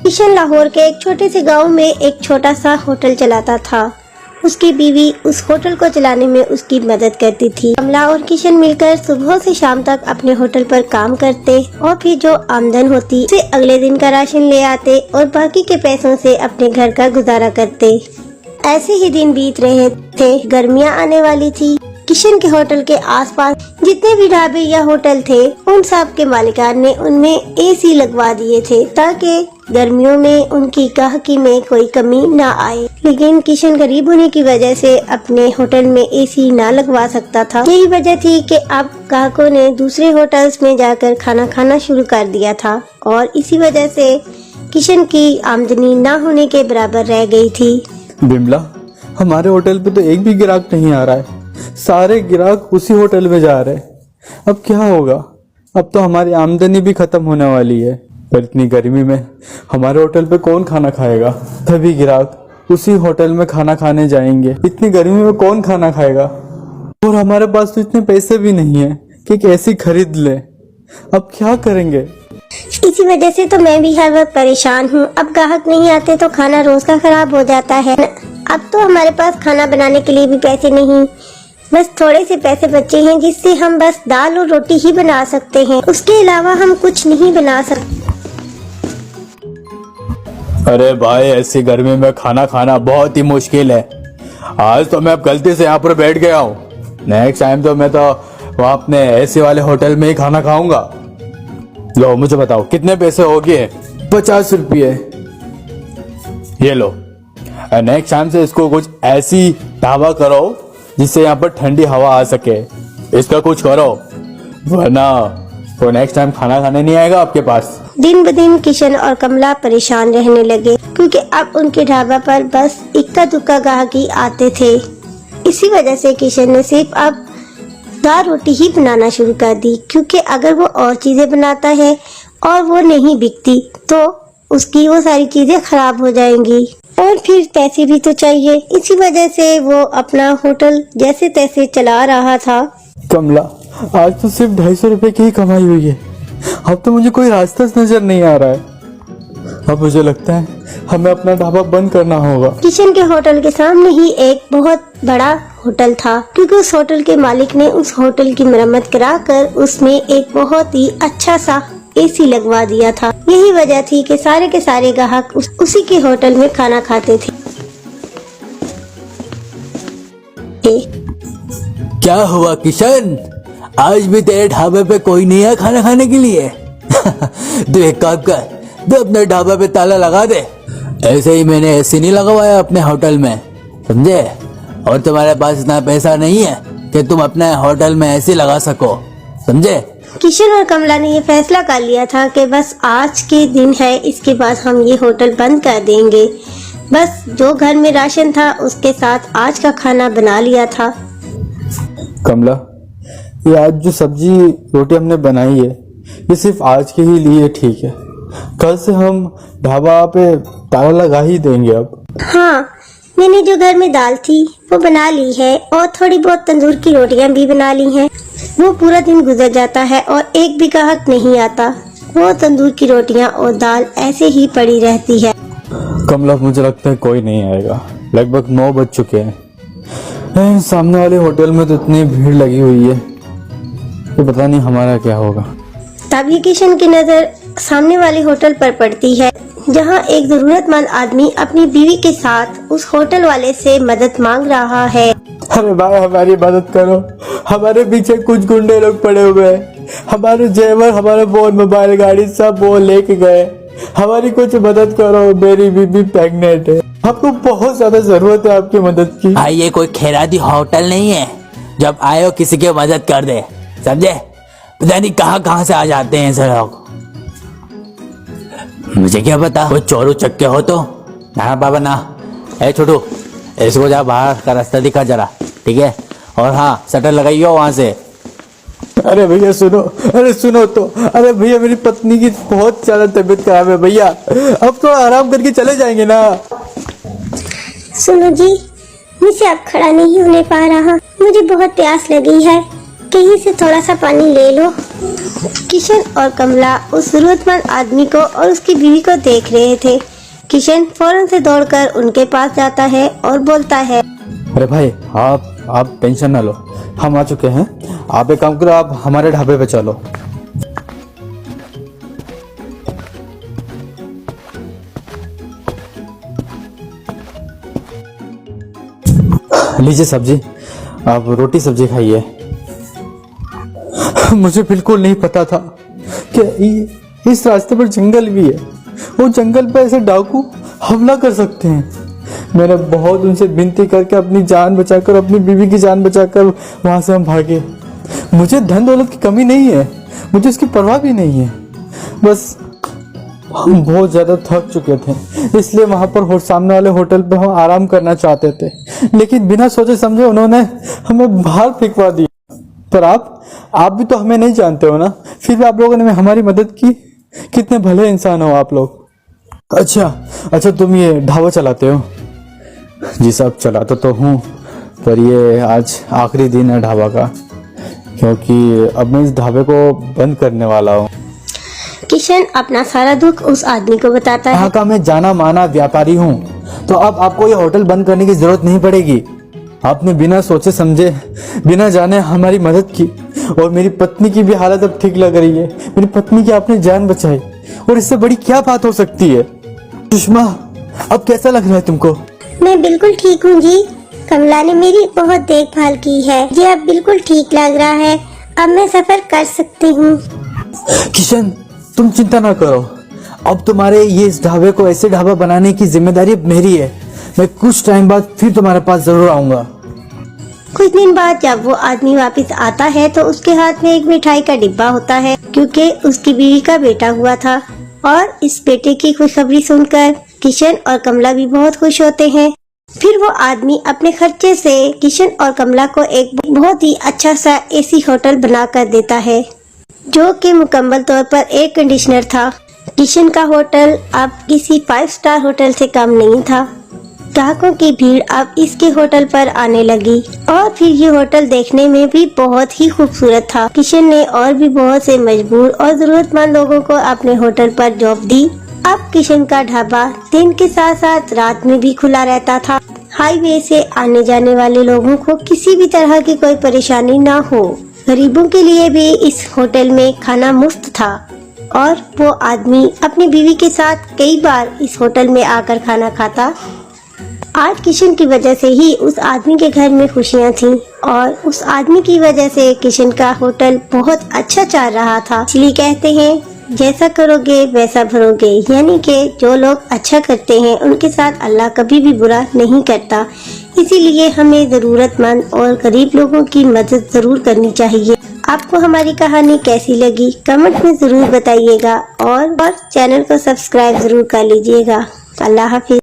किशन लाहौर के एक छोटे से गांव में एक छोटा सा होटल चलाता था। उसकी बीवी उस होटल को चलाने में उसकी मदद करती थी। कमला और किशन मिलकर सुबह से शाम तक अपने होटल पर काम करते और फिर जो आमदन होती उसे अगले दिन का राशन ले आते और बाकी के पैसों से अपने घर का गुजारा करते। ऐसे ही दिन बीत रहे थे। गर्मियां आने वाली थी। किशन के होटल के आसपास जितने भी ढाबे या होटल थे उन सब के मालिकान ने उनमें एसी लगवा दिए थे ताकि गर्मियों में उनकी गाहकी में कोई कमी ना आए। लेकिन किशन गरीब होने की वजह से अपने होटल में एसी ना लगवा सकता था। यही वजह थी कि अब ग्राहकों ने दूसरे होटल्स में जाकर खाना खाना शुरू कर दिया था और इसी वजह से किशन की आमदनी ना होने के बराबर रह गई थी। बिमला, हमारे होटल पे तो एक भी ग्राहक नहीं आ रहा है। सारे ग्राहक उसी होटल में जा रहे हैं। अब क्या होगा? अब तो हमारी आमदनी भी खत्म होने वाली है। पर इतनी गर्मी में हमारे होटल पे कौन खाना खाएगा? सभी ग्राहक उसी होटल में खाना खाने जाएंगे। इतनी गर्मी में कौन खाना खाएगा? और हमारे पास तो इतने पैसे भी नहीं है कि कैसे खरीद ले। अब क्या करेंगे? इसी वजह से तो मैं भी हर वक्त परेशान हूँ। अब ग्राहक नहीं आते तो खाना रोज का खराब हो जाता है। अब तो हमारे पास खाना बनाने के लिए भी पैसे नहीं, बस थोड़े से पैसे बचे हैं जिससे हम बस दाल और रोटी ही बना सकते हैं। उसके अलावा हम कुछ नहीं बना सकते। अरे भाई, ऐसी गर्मी में खाना खाना बहुत ही मुश्किल है। आज तो मैं अब गलती से यहाँ पर बैठ गया हूँ। नेक्स्ट टाइम तो मैं तो वहाँ अपने एसी वाले होटल में ही खाना खाऊंगा। लो मुझे बताओ कितने पैसे हो गए? 50 रुपये। ये लो। नेक्स्ट टाइम से इसको कुछ ऐसी ढाबा करो जिससे यहाँ पर ठंडी हवा आ सके। इसका कुछ करो वरना तो नेक्स्ट टाइम खाना खाने नहीं आएगा आपके पास। दिन ब दिन किशन और कमला परेशान रहने लगे क्योंकि अब उनके ढाबा पर बस इक्का दुक्का ग्राहक ही आते थे। इसी वजह से किशन ने सिर्फ अब दाल रोटी ही बनाना शुरू कर दी क्योंकि अगर वो और चीजें बनाता है और वो नहीं बिकती तो उसकी वो सारी चीजें खराब हो जाएंगी और फिर पैसे भी तो चाहिए। इसी वजह से वो अपना होटल जैसे तैसे चला रहा था। कमला, आज तो सिर्फ 250 रुपए की ही कमाई हुई है। अब तो मुझे कोई रास्ता नजर नहीं आ रहा है। अब मुझे लगता है हमें अपना ढाबा बंद करना होगा। किशन के होटल के सामने ही एक बहुत बड़ा होटल था क्योंकि उस होटल के मालिक ने उस होटल की मरम्मत कराकर उसमें एक बहुत ही अच्छा सा एसी लगवा दिया था। यही वजह थी कि सारे के सारे ग्राहक उसी के होटल में खाना खाते थे। क्या हुआ किशन? आज भी तेरे ढाबे पे कोई नहीं है खाना खाने के लिए? तू एक काम कर, तू अपने ढाबे पे ताला लगा दे। ऐसे ही मैंने एसी नहीं लगवाया अपने होटल में, समझे? और तुम्हारे पास इतना पैसा नहीं है कि तुम अपने होटल में एसी लगा सको, समझे? किशन और कमला ने ये फैसला कर लिया था कि बस आज के दिन है, इसके बाद हम ये होटल बंद कर देंगे। बस जो घर में राशन था उसके साथ आज का खाना बना लिया था। कमला, ये आज जो सब्जी रोटी हमने बनाई है ये सिर्फ आज के ही लिए ठीक है। कल से हम ढाबा पे ताला लगा ही देंगे। अब हाँ, मैंने जो घर में दाल थी वो बना ली है और थोड़ी बहुत तंदूर की रोटियां भी बना ली हैं। वो पूरा दिन गुजर जाता है और एक भी ग्राहक नहीं आता। वो तंदूर की रोटियां और दाल ऐसे ही पड़ी रहती है। कमला, मुझे लगता है कोई नहीं आएगा। लगभग 9 बज चुके हैं। सामने वाले होटल में तो इतनी भीड़ लगी हुई है तो पता नहीं हमारा क्या होगा। तभी किशन की नजर सामने वाले होटल पर पड़ती है जहां एक जरूरतमंद आदमी अपनी बीवी के साथ उस होटल वाले से मदद मांग रहा है। अरे भाई, हमारी मदद करो। हमारे पीछे कुछ गुंडे लोग पड़े हुए हैं। हमारे जेवर, हमारे फोन, मोबाइल, गाड़ी सब वो लेके गए। हमारी कुछ मदद करो। मेरी बीबी प्रेग्नेंट है। आपको बहुत ज्यादा जरूरत है आपकी मदद की। भाई, ये कोई खैराती होटल नहीं है जब आए हो किसी की मदद कर दे, समझे? पता नहीं कहाँ से आ जाते हैं ऐसे लोग। मुझे क्या पता, कोई चोरू चक्के हो तो। ना बाबा ना। ए छोटू, इसको जा बाहर का रास्ता दिखा जरा, ठीक है? और हाँ, शटर लगाइयो वहां से। अरे भैया सुनो, अरे सुनो तो। अरे भैया, मेरी पत्नी की बहुत ज्यादा तबीयत खराब है भैया। अब तो आराम करके चले जाएंगे ना। सुनो जी, मुझसे अब खड़ा नहीं होने पा रहा। मुझे बहुत प्यास लगी है। कहीं से थोड़ा सा पानी ले लो। किशन और कमला उस जरूरतमंद आदमी को और उसकी बीवी को देख रहे थे। किशन फौरन से दौड़कर उनके पास जाता है और बोलता है, अरे भाई आप टेंशन ना लो, हम आ चुके हैं। आप एक काम करो, आप हमारे ढाबे पे चलो। लीजिए सब्जी, आप रोटी सब्जी खाइए। मुझे बिल्कुल नहीं पता था कि इस रास्ते पर जंगल भी है। वो जंगल पर ऐसे डाकू हमला कर सकते हैं। मैंने बहुत उनसे विनती करके अपनी जान बचाकर, अपनी बीवी की जान बचाकर वहां से हम भागे। मुझे धन दौलत की कमी नहीं है, मुझे उसकी परवाह भी नहीं है। बस हम बहुत ज्यादा थक चुके थे, इसलिए वहां पर सामने वाले होटल पे हम आराम करना चाहते थे, लेकिन बिना सोचे समझे उन्होंने हमें बाहर फेंकवा दिया। पर आप भी तो हमें नहीं जानते हो ना, फिर भी आप लोगों ने हमारी मदद की। कितने भले इंसान हो आप लोग। अच्छा तुम ये ढाबा चलाते हो? जी साहब, चलाता तो हूँ, पर ये आज आखिरी दिन है ढाबा का, क्योंकि अब मैं इस ढाबे को बंद करने वाला हूँ। किशन अपना सारा दुख उस आदमी को बताता है। यहाँ का मैं जाना माना व्यापारी हूँ, तो अब आपको ये होटल बंद करने की जरूरत नहीं पड़ेगी। आपने बिना सोचे समझे, बिना जाने हमारी मदद की, और मेरी पत्नी की भी हालत अब ठीक लग रही है। मेरी पत्नी की आपने जान बचाई, और इससे बड़ी क्या बात हो सकती है? सुषमा, अब कैसा लग रहा है तुमको? मैं बिल्कुल ठीक हूँ जी। कमला ने मेरी बहुत देखभाल की है। ये अब बिल्कुल ठीक लग रहा है। अब मैं सफर कर सकती हूँ। किशन, तुम चिंता ना करो, अब तुम्हारे ये इस ढाबे को ऐसे ढाबा बनाने की जिम्मेदारी अब मेरी है। मैं कुछ टाइम बाद फिर तुम्हारे पास जरूर आऊंगा। कुछ दिन बाद जब वो आदमी वापस आता है तो उसके हाथ में एक मिठाई का डिब्बा होता है, क्योंकि उसकी बीवी का बेटा हुआ था। और इस बेटे की खुशखबरी सुनकर किशन और कमला भी बहुत खुश होते हैं। फिर वो आदमी अपने खर्चे से किशन और कमला को एक बहुत ही अच्छा सा एसी होटल बना कर देता है, जो कि मुकम्मल तौर पर एयर कंडीशनर था। किशन का होटल अब किसी 5 स्टार होटल से कम नहीं था। ग्राहकों की भीड़ अब इसके होटल पर आने लगी, और फिर ये होटल देखने में भी बहुत ही खूबसूरत था। किशन ने और भी बहुत से मजबूर और जरूरतमंद लोगों को अपने होटल पर जॉब दी। अब किशन का ढाबा दिन के साथ साथ रात में भी खुला रहता था। हाईवे से आने जाने वाले लोगों को किसी भी तरह की कोई परेशानी ना हो। गरीबों के लिए भी इस होटल में खाना मुफ्त था, और वो आदमी अपनी बीवी के साथ कई बार इस होटल में आकर खाना खाता। आज किशन की वजह से ही उस आदमी के घर में खुशियाँ थीं, और उस आदमी की वजह से किशन का होटल बहुत अच्छा चल रहा था। इसलिए कहते हैं, जैसा करोगे वैसा भरोगे, यानी कि जो लोग अच्छा करते हैं उनके साथ अल्लाह कभी भी बुरा नहीं करता। इसीलिए हमें जरूरतमंद और गरीब लोगों की मदद जरूर करनी चाहिए। आपको हमारी कहानी कैसी लगी कमेंट में जरूर बताइएगा, और चैनल को सब्सक्राइब जरूर कर लीजिएगा। अल्लाह हाफिज।